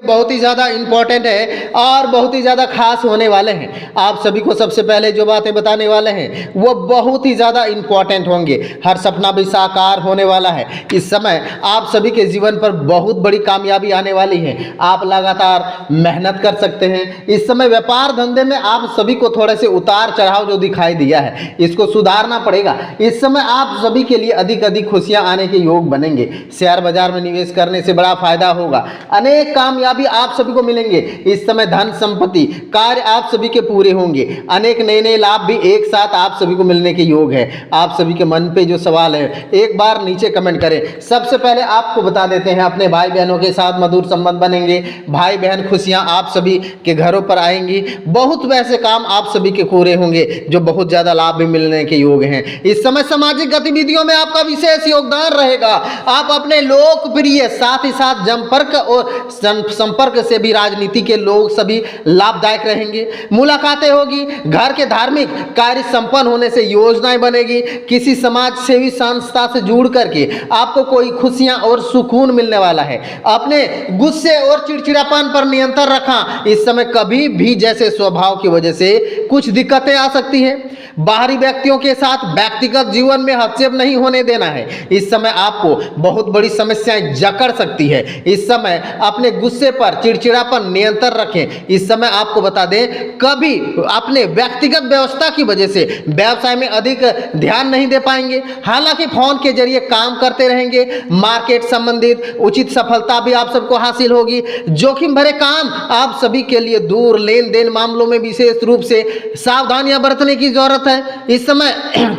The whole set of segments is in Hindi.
बहुत ही ज़्यादा इम्पोर्टेंट है और बहुत ही ज़्यादा खास होने वाले हैं। आप सभी को सबसे पहले जो बातें बताने वाले हैं वो बहुत ही ज़्यादा इम्पोर्टेंट होंगे। हर सपना भी साकार होने वाला है। इस समय आप सभी के जीवन पर बहुत बड़ी कामयाबी आने वाली है। आप लगातार मेहनत कर सकते हैं। इस समय व्यापार धंधे में आप सभी को थोड़े से उतार चढ़ाव जो दिखाई दिया है, इसको सुधारना पड़ेगा। इस समय आप सभी के लिए अधिक अधिक खुशियाँ आने के योग बनेंगे। शेयर बाजार में निवेश करने से बड़ा फायदा होगा। अनेक कामयाबी आप सभी को मिलेंगे। इस समय धन संपत्ति कार्य आप सभी के पूरे होंगे। अनेक नए नए लाभ भी एक साथ आप सभी को मिलने के योग है। आप सभी के मन पे जो सवाल है एक बार नीचे कमेंट करें। सबसे पहले आपको बता देते हैं, अपने भाई बहनों के साथ मधुर संबंध बनेंगे। भाई बहन खुशियां आप सभी के घरों पर आएंगी। बहुत वैसे काम आप सभी के पूरे होंगे जो बहुत ज्यादा लाभ भी मिलने के योग हैं। इस समय सामाजिक गतिविधियों में आपका विशेष योगदान रहेगा। आप अपने लोकप्रिय साथ ही साथ जनपर्क और संपर्क से भी राजनीति के लोग सभी लाभदायक रहेंगे। मुलाकातें होगी। घर के धार्मिक कार्य संपन्न होने से योजनाएं बनेगी। किसी समाज सेवी संस्था से जुड़ करके आपको कोई खुशियां और सुकून मिलने वाला है। अपने गुस्से और चिड़चिड़ापन पर नियंत्रण रखा। इस समय कभी भी जैसे स्वभाव की वजह से कुछ दिक्कतें आ सकती है। बाहरी व्यक्तियों के साथ व्यक्तिगत जीवन में हस्तक्षेप नहीं होने देना है। इस समय आपको बहुत बड़ी समस्याएं जकड़ सकती है। इस समय अपने गुस्से पर चिड़चिड़ापन नियंत्रण रखें। इस समय आपको बता दें, कभी अपने व्यक्तिगत व्यवस्था की वजह से व्यवसाय में अधिक ध्यान नहीं दे पाएंगे। हालांकि फोन के जरिए काम करते रहेंगे। मार्केट संबंधित उचित सफलता भी आप सबको हासिल होगी। जोखिम भरे काम आप सभी के लिए दूर। लेन देन मामलों में विशेष रूप से सावधानियां बरतने की जरूरत है। इस समय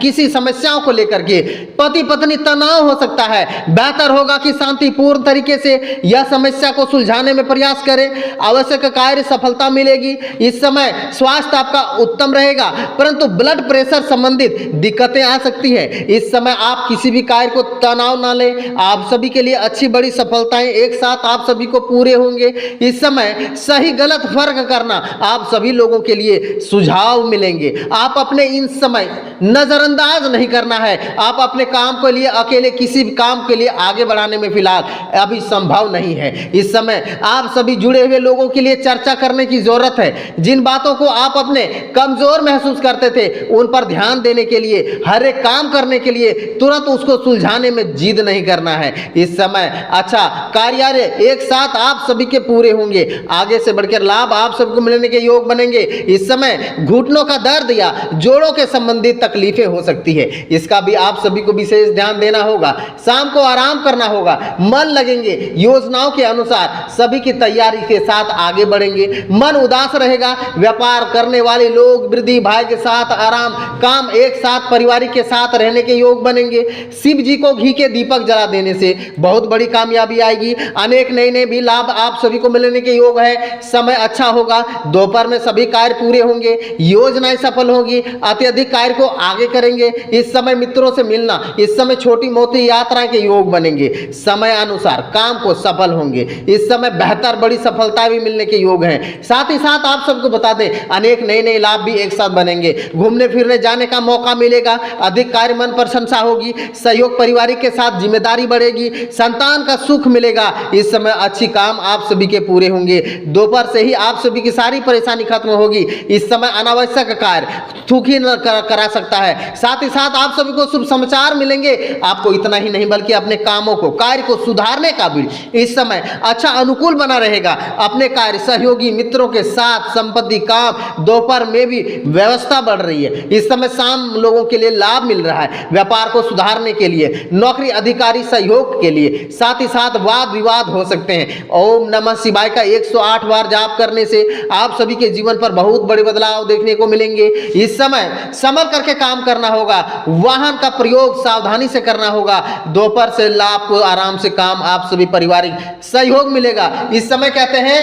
किसी समस्याओं को लेकर के पति पत्नी तनाव हो सकता है। बेहतर होगा कि शांतिपूर्ण तरीके से यह समस्या को सुलझाने में प्रयास करें। आवश्यक कार्य सफलता मिलेगी। इस समय स्वास्थ्य आपका उत्तम रहेगा, परंतु ब्लड प्रेशर संबंधित दिक्कतें आ सकती है। इस समय आप किसी भी कार्य को तनाव ना लें। आप सभी के लिए अच्छी बड़ी सफलताएं एक साथ आप सभी को पूरे होंगे। इस समय सही गलत फर्क करना आप सभी लोगों के लिए सुझाव मिलेंगे। आप अपने इन समय नजरअंदाज नहीं करना है। आप अपने काम के लिए अकेले किसी भी काम के लिए आगे बढ़ाने में फिलहाल अभी संभव नहीं है। इस समय आप सभी जुड़े हुए लोगों के लिए चर्चा करने की जरूरत है। जिन बातों को आप अपने कमजोर महसूस करते थे उन पर ध्यान देने के लिए, हर एक काम करने के लिए तुरंत उसको सुलझाने में जिद नहीं करना है। इस समय अच्छा कार्य एक साथ आप सभी के पूरे होंगे। आगे से बढ़कर लाभ आप सबको मिलने के योग बनेंगे। इस समय घुटनों का दर्द या जोड़ों के संबंधित तकलीफें हो सकती है, इसका भी आप सभी को विशेष ध्यान देना होगा। शाम को आराम करना होगा। मन लगेंगे। योजनाओं के अनुसार सभी की तैयारी के साथ आगे बढ़ेंगे। मन उदास रहेगा। व्यापार करने वाले लोग वृद्धि भाई के साथ आराम काम एक साथ पारिवारिक के साथ रहने के योग बनेंगे। शिव जी को घी के दीपक जला देने से बहुत बड़ी कामयाबी आएगी। अनेक नए नए भी लाभ आप सभी को मिलने के योग है। समय अच्छा होगा। दोपहर में सभी कार्य पूरे होंगे। योजनाएं सफल होगी। अत्यधिक कार्य को आगे करेंगे। इस समय मित्रों से मिलना, इस समय छोटी मोटी यात्रा के योग बनेंगे। समय अनुसार काम को सफल होंगे। इस समय बेहतर बड़ी सफलता भी मिलने के योग हैं। साथ ही साथ आप सबको बता दें, अनेक नए नए लाभ भी एक साथ बनेंगे। घूमने फिरने जाने का मौका मिलेगा। अधिक कार्य मन प्रशंसा होगी। सहयोग परिवार के साथ जिम्मेदारी बढ़ेगी। संतान का सुख मिलेगा। इस समय अच्छी काम आप सभी के पूरे होंगे। दोपहर से ही आप सभी की सारी परेशानी खत्म होगी। इस समय अनावश्यक कार्य दुखी न करा सकता है। साथ ही साथ आप सभी को शुभ समाचार मिलेंगे। आपको इतना ही नहीं बल्कि अपने कामों को कार्य को सुधारने का भी इस समय अच्छा अनुकूल बना रहेगा। अपने कार्य सहयोगी मित्रों के साथ संपत्ति काम दोपहर में भी व्यवस्था बढ़ रही है। इस समय शाम लोगों के लिए लाभ मिल रहा है। व्यापार को सुधारने के लिए, नौकरी अधिकारी सहयोग के लिए, साथ ही साथ वाद विवाद हो सकते हैं। ओम नमः शिवाय का 108 बार जाप करने से आप सभी के जीवन पर बहुत बड़े बदलाव देखने को मिलेंगे। इस समय संभल करके काम करना होगा। वाहन का प्रयोग सावधानी से करना होगा। दोपहर से लाभ को आराम से काम आप सभी पारिवारिक सहयोग मिलेगा। इस समय कहते हैं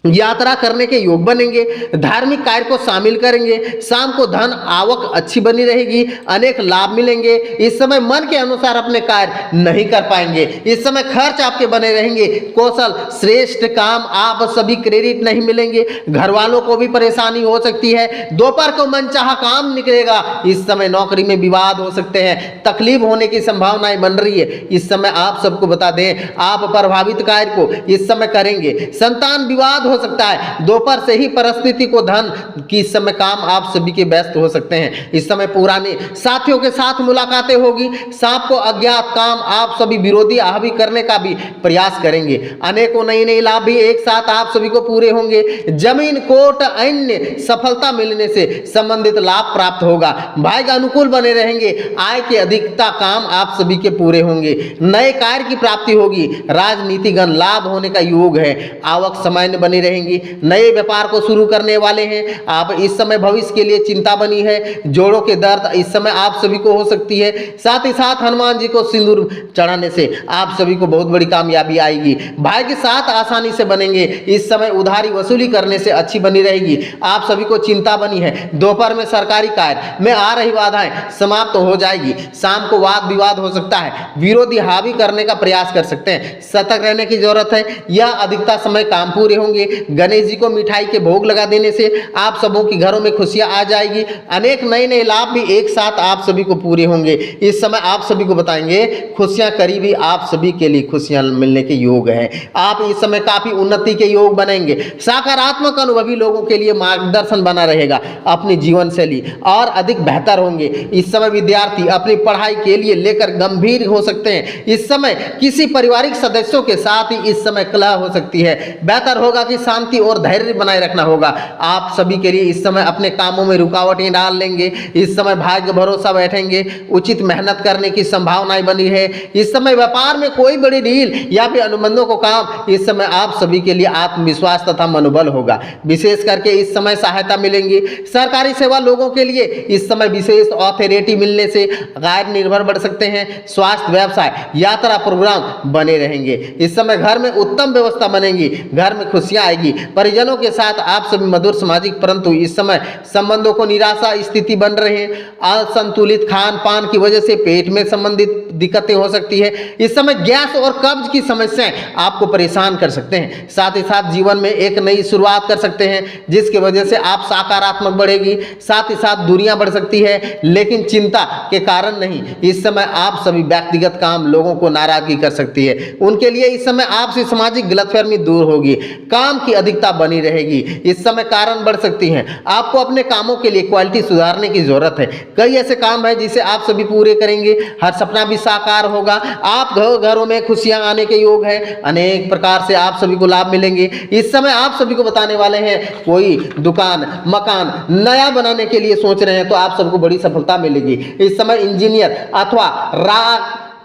यात्रा करने के योग बनेंगे, धार्मिक कार्य को शामिल करेंगे, शाम को धन आवक अच्छी बनी रहेगी, अनेक लाभ मिलेंगे। इस समय मन के अनुसार अपने कार्य नहीं कर पाएंगे, इस समय खर्च आपके बने रहेंगे। कौशल श्रेष्ठ काम, आप सभी क्रेडिट नहीं मिलेंगे, घर वालों को भी परेशानी हो सकती है। दोपहर को मनचाहा काम निकलेगा, इस समय नौकरी में विवाद हो सकते हैं, तकलीफ होने की संभावनाएं बन रही है। इस समय आप सबको बता दें, आप प्रभावित कार्य को इस समय करेंगे। संतान विवाद हो सकता है, दोपहर से ही परिस्थिति को धन की इस समय काम आप सभी के व्यस्त हो सकते हैं। इस समय पुराने साथियों के साथ मुलाकातें होगी, सांप को अज्ञात काम आप सभी विरोधी हावी करने का भी प्रयास करेंगे। अनेकों नई नई लाभ भी एक साथ आप सभी को पूरे होंगे। जमीन कोर्ट अन्य सफलता मिलने से संबंधित लाभ प्राप्त होगा, भाग्य अनुकूल बने रहेंगे, आय की अधिकता काम आप सभी के पूरे होंगे, नए कार्य की प्राप्ति होगी, राजनीतिगण लाभ होने का योग है, आवक सामान्य बनी रहेंगी, नए व्यापार को शुरू करने वाले हैं आप। इस समय भविष्य के लिए चिंता बनी है, जोड़ों के दर्द इस समय आप सभी को हो सकती है। साथ ही साथ हनुमान जी को सिंदूर चढ़ाने से आप सभी को बहुत बड़ी कामयाबी आएगी, भाग्य साथ आसानी से बनेंगे। इस समय उधारी वसूली करने से अच्छी बनी रहेगी, आप सभी को चिंता बनी है। दोपहर में सरकारी कार्य में आ रही बाधाएं समाप्त हो जाएगी, शाम को वाद विवाद हो सकता है, विरोधी हावी करने का प्रयास कर सकते हैं, सतर्क रहने की जरूरत है। यह अधिकता समय काम पूरे होंगे। गणेश जी को मिठाई के भोग लगा देने से आप सबों के घरों में खुशियां आ जाएगी, अनेक नए नए लाभ भी एक साथ आप सभी को पूरे होंगे। इस समय आप सभी को बताएंगे, खुशियां करीबी आप सभी के लिए खुशियां मिलने के योग है। आप इस समय काफी उन्नति के योग बनेंगे, सकारात्मक अनुभवी लोगों के लिए मार्गदर्शन बना रहेगा, अपनी जीवन शैली और अधिक बेहतर होंगे। इस समय विद्यार्थी अपनी पढ़ाई के लिए लेकर गंभीर हो सकते हैं। इस समय किसी पारिवारिक सदस्यों के साथ ही इस समय कलह हो सकती है, बेहतर होगा कि शांति और धैर्य बनाए रखना होगा। आप सभी के लिए इस समय अपने कामों में रुकावटें डाल लेंगे, इस समय भाग्य भरोसा बैठेंगे, उचित मेहनत करने की संभावनाएं बनी है। इस समय व्यापार में कोई बड़ी डील या फिर अनुबंधों को काम इस समय आप सभी के लिए आत्मविश्वास तथा मनोबल होगा, विशेष करके इस समय सहायता मिलेंगी। सरकारी सेवा लोगों के लिए इस समय विशेष अथॉरिटी मिलने से कार्य निर्भर बढ़ सकते हैं। स्वास्थ्य, व्यवसाय, यात्रा प्रोग्राम बने रहेंगे। इस समय घर में उत्तम व्यवस्था बनेगी, घर में खुशियां आएगी। परिजनों के साथ आप सभी मधुर सामाजिक, परंतु इस समय संबंधों को निराशा स्थिति बन रहे हैं। असंतुलित खान पान की वजह से पेट में संबंधित दिक्कतें हो सकती है। इस समय गैस और कब्ज की समस्याएं आपको परेशान कर सकते हैं। साथ ही साथ जीवन में एक नई शुरुआत कर सकते हैं, जिसकी वजह से आप सकारात्मक बढ़ेगी। साथ ही साथ दूरियां बढ़ सकती है, लेकिन चिंता के कारण नहीं। इस समय आप सभी व्यक्तिगत काम लोगों को नाराजगी कर सकती है, उनके लिए इस समय आपसे सामाजिक गलतफहमी दूर होगी, काम की अधिकता बनी रहेगी। इस समय कारण बढ़ सकती हैं, आपको अपने कामों के लिए क्वालिटी सुधारने की जरूरत है। कई ऐसे काम है जिसे आप सभी पूरे करेंगे, हर सपना भी साकार होगा। आप घरों में खुशियां आने के योग है, अनेक प्रकार से आप सभी को लाभ मिलेंगे। इस समय आप सभी को बताने वाले हैं, कोई दुकान मकान नया बनाने के लिए सोच रहे हैं तो आप सबको बड़ी सफलता मिलेगी। इस समय इंजीनियर अथवा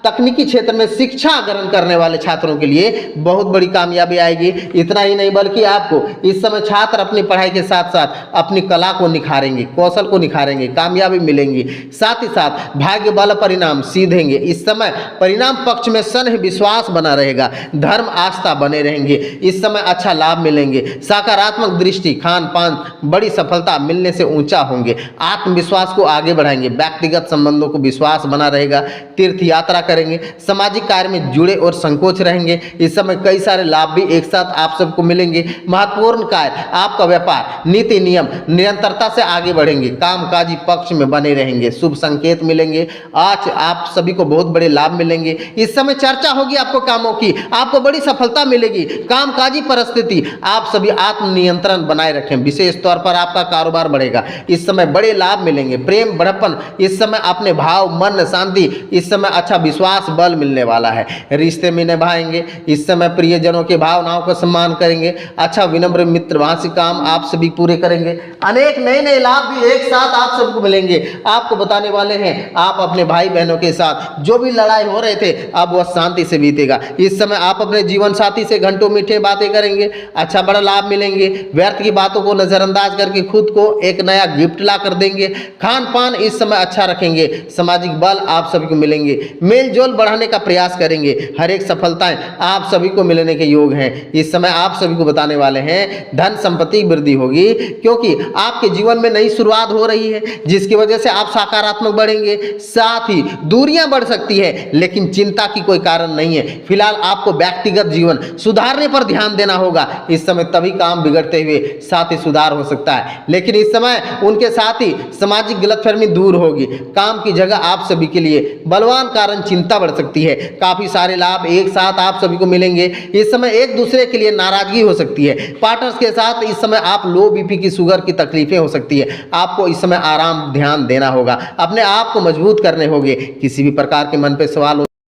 तकनीकी क्षेत्र में शिक्षा ग्रहण करने वाले छात्रों के लिए बहुत बड़ी कामयाबी आएगी। इतना ही नहीं बल्कि आपको इस समय छात्र अपनी पढ़ाई के साथ साथ अपनी कला को निखारेंगे, कौशल को निखारेंगे, कामयाबी मिलेंगी। साथ ही साथ भाग्य बल परिणाम सीधेंगे। इस समय परिणाम पक्ष में स्नेह विश्वास बना रहेगा, धर्म आस्था बने रहेंगे। इस समय अच्छा लाभ मिलेंगे, सकारात्मक दृष्टि, खान पान बड़ी सफलता मिलने से ऊंचा होंगे, आत्मविश्वास को आगे बढ़ाएंगे, व्यक्तिगत संबंधों को विश्वास बना रहेगा, तीर्थ यात्रा करेंगे, सामाजिक कार्य में जुड़े और संकोच रहेंगे। इस समय कई सारे लाभ भी एक साथ आप सबको मिलेंगे। महत्वपूर्ण कार्य, आपका व्यापार, नीति नियम निरंतरता से आगे बढ़ेंगे, कामकाजी पक्ष में बने रहेंगे, शुभ संकेत मिलेंगे। आज आप सभी को बहुत बड़े लाभ मिलेंगे। इस समय चर्चा होगी आपको कामों की, आपको बड़ी सफलता मिलेगी। कामकाजी परिस्थिति, आप सभी आत्मनियंत्रण बनाए रखें, विशेष तौर पर आपका कारोबार बढ़ेगा। इस समय बड़े लाभ मिलेंगे। प्रेम बड़प्पन, इस समय अपने भाव मन शांति, इस समय अच्छा विश्वास बल मिलने वाला है। रिश्ते में निभाएंगे, इस समय प्रियजनों की भावनाओं का सम्मान करेंगे। अच्छा विनम्र मित्रभाषी काम आप सभी पूरे करेंगे। अनेक नए नए लाभ भी एक साथ आप सबको मिलेंगे। आपको बताने वाले हैं, आप अपने भाई बहनों के साथ जो भी लड़ाई हो रहे थे अब वह शांति से बीतेगा। इस समय आप अपने जीवन साथी से घंटों मीठे बातें करेंगे, अच्छा बड़ा लाभ मिलेंगे। व्यर्थ की बातों को नजरअंदाज करके खुद को एक नया गिफ्ट ला कर देंगे। खान पान इस समय अच्छा रखेंगे, सामाजिक बल आप सभी को मिलेंगे। मेल मेल जोल बढ़ाने का प्रयास करेंगे। हर एक सफलताएं आप सभी को मिलने के योग हैं। इस समय आप सभी को बताने वाले हैं धन संपत्ति वृद्धि होगी, क्योंकि आपके जीवन में नई शुरुआत हो रही है, जिसकी वजह से आप सकारात्मक बढ़ेंगे। साथ ही दूरियां बढ़ सकती है, लेकिन चिंता की कोई कारण नहीं है। फिलहाल आपको व्यक्तिगत जीवन सुधारने पर ध्यान देना होगा। इस समय तभी काम बिगड़ते हुए साथ ही सुधार हो सकता है, लेकिन इस समय उनके साथ ही सामाजिक गलतफहमी दूर होगी। काम की जगह आप सभी के लिए बलवान कारण चिंता बढ़ सकती है। काफी सारे लाभ एक साथ आप सभी को मिलेंगे। इस समय एक दूसरे के लिए नाराजगी हो सकती है। पार्टनर्स के साथ इस समय आप लो बीपी की शुगर की तकलीफें हो सकती है। आपको इस समय आराम ध्यान देना होगा, अपने आप को मजबूत करने होंगे। किसी भी प्रकार के मन पे सवाल